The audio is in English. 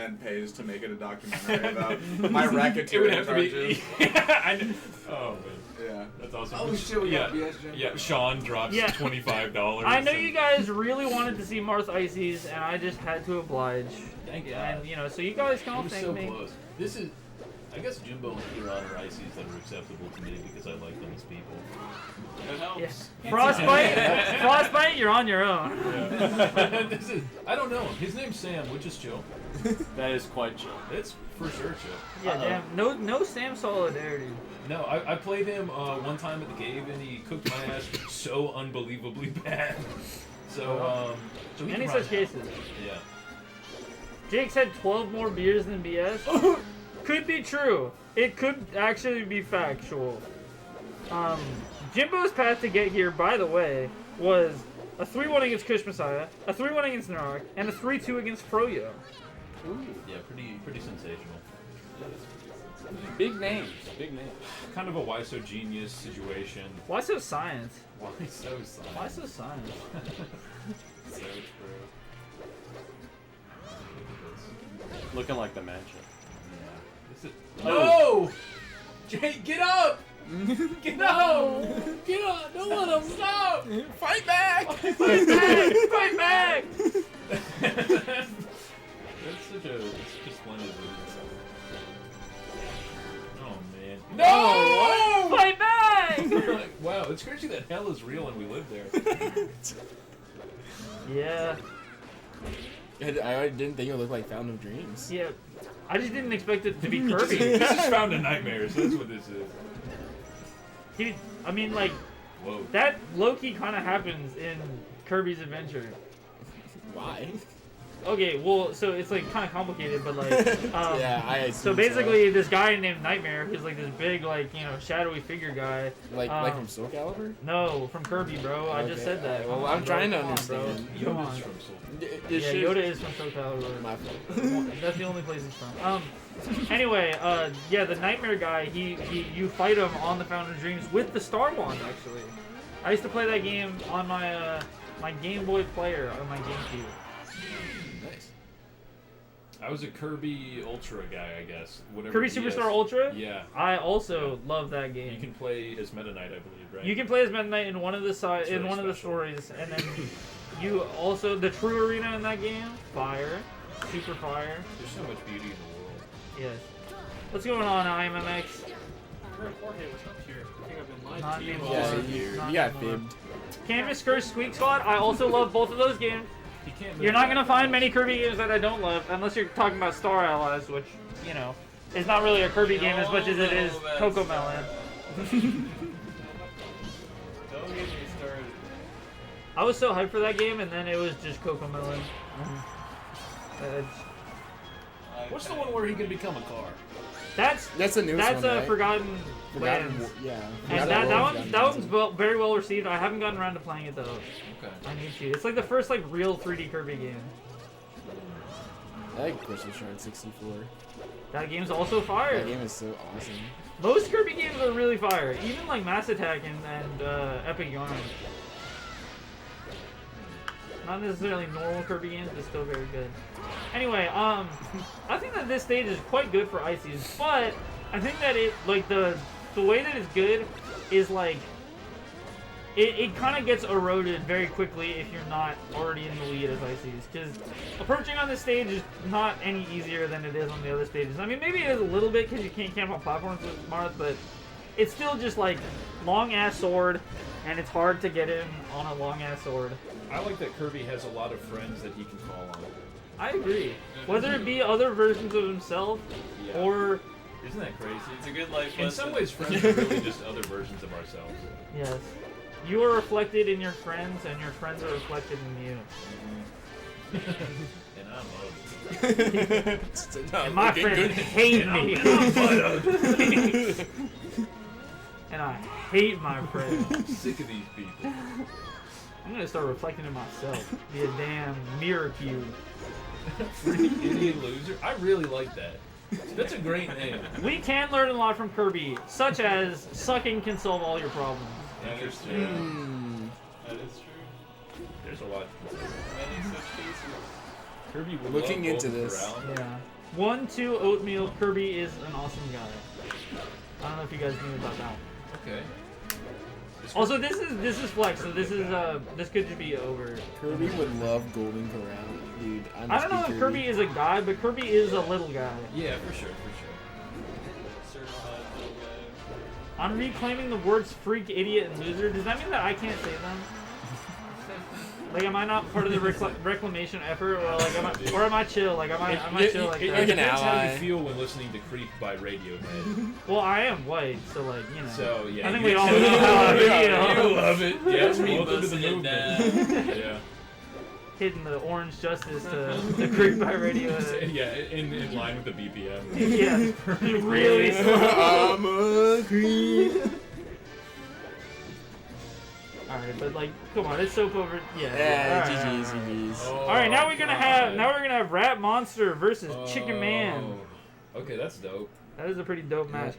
content pays to make it a documentary about my racketeering charges. I know. Oh man. Yeah. That's awesome. Oh shit, we got BS Jimbo. Yeah, Sean drops $25. I know you guys really wanted to see Marth Ices, and I just had to oblige. Thank God. And, you know, so you guys can all We're thank so me. close. This is, I guess Jimbo and Kieran are ices that are acceptable to me because I like them as people. That helps. Yeah. Frostbite, you're on your own. This is, I don't know him. His name's Sam, which is chill. That is quite chill. It's for sure chill. Yeah, damn. No Sam solidarity. No, I played him one time at the Cave and he cooked my ass so unbelievably bad. So, so Any such cases. Yeah. Jake said 12 more beers than BS. Could be true. It could actually be factual. Jimbo's path to get here, by the way, was a 3-1 against Kush Messiah, a 3-1 against Narok, and a 3-2 against Froyo. Ooh. Yeah, pretty sensational. Big names. Big names. Kind of a why so genius situation. Why so science? Why so science? Why so science? So true. Looking like the mansion. Yeah. No! Jake, get up! Get up! Get up! Don't let him stop! Fight back! Fight back! Fight back! That's such a splendid movie. Oh man. No! Fight back! Like, wow, it's crazy that hell is real and we live there. Yeah. I didn't think it looked like Fountain of Dreams. Yeah. I just didn't expect it to be Kirby. This is Found a Nightmare, so that's what this is. He, I mean, like, Whoa. that low-key kind of happens in Kirby's Adventure. Why? Okay, well, so it's like kind of complicated, but like, Yeah, I so basically, this guy named Nightmare, who's like this big, like, you know, shadowy figure guy. Like from Soul Calibur? No, from Kirby, bro. I just said that. Well, Come I'm on, trying bro. to understand. Come on. Yoda's from Soul. Yeah, Yoda is from Soul Calibur. My fault. That's the only place he's from. Anyway, yeah, the Nightmare guy, you fight him on the Fountain of Dreams with the Star Wand, actually. I used to play that game on my my Game Boy Player on my GameCube. Nice. I was a Kirby Ultra guy, I guess. Whatever. Kirby DS. Superstar Ultra? Yeah. I also love that game. You can play as Meta Knight, I believe, right? You can play as Meta Knight in one of the It's really one of the special. stories, and then you also the true arena in that game, fire, super fire. There's so much beauty in the world. Yes. What's going on, IMMX? Jorge was up here. I think I've been lied Not to you. anymore. Yeah, you got fibbed. Canvas Curse Squeak Squad. I also love both of those games. You can't You're not gonna move find many Kirby games that I don't love, unless you're talking about Star Allies, which, you know, is not really a Kirby game as much as it is Coco Melon. Don't get me started. I was so hyped for that game, and then it was just Coco Melon. What's the one where he can become a car? That's the newest That's one, right? Forgotten Forgotten Lands. Yeah. And that one's very well received. I haven't gotten around to playing it though. Okay. I need to. It's like the first like real 3D Kirby game. I like Crystal Shard 64. That game's also fire. That game is so awesome. Most Kirby games are really fire. Even like Mass Attack and Epic Yarn. Not necessarily normal Kirby games, but still very good. Anyway, I think that this stage is quite good for Ices, but I think that it like the way that it's good is like it kind of gets eroded very quickly if you're not already in the lead as Ices, because approaching on this stage is not any easier than it is on the other stages. I mean, maybe it is a little bit because you can't camp on platforms with Marth, but it's still just like long ass sword, and it's hard to get in on a long ass sword. I like that Kirby has a lot of friends that he can call on. I agree. Whether it be other versions of himself, Yeah. or Isn't that crazy? It's a good life In lesson. some ways, friends are really just other versions of ourselves. yes, you are reflected in your friends, and your friends are reflected in you. And I love it. And my friends hate me. And I hate my friends. I'm sick of these people. I'm gonna start reflecting in myself. Be a damn mirror cube. Freaking idiot loser. I really like that. That's a great name. We can learn a lot from Kirby, such as sucking can solve all your problems. That is true. That is true. There's a lot. Many such cases. Kirby would Looking love into Golden this. Corral. Yeah. 1, 2, oatmeal. Kirby is an awesome guy. I don't know if you guys knew about that. Okay. Also, this is flex, so this could just be over. Kirby would love Golden Corral, dude. I don't know if Kirby is a guy, but Kirby is a little guy. Yeah, for sure. Certified little guy. I'm reclaiming the words freak, idiot, and loser. Does that mean that I can't say them? Like, am I not part of the reclamation effort, or like, am I chill? Like, am I chill like It that? depends how you feel when listening to Creep by Radiohead. Well, I am white, so like, you know. So yeah, I think we all know how I feel. You love it. Yes, Me welcome to the busting it movement. down. Yeah. Hitting the orange justice to Creep by Radiohead. Yeah, in line with the BPM. Yeah, really slow. I'm a creep. Alright, but like, come on, it's soap over. Yeah. Yeah, alright, GG's, alright. GG's. Alright, now we're gonna have Rat Monster versus Chicken Man. Okay, that's dope. That is a pretty dope match.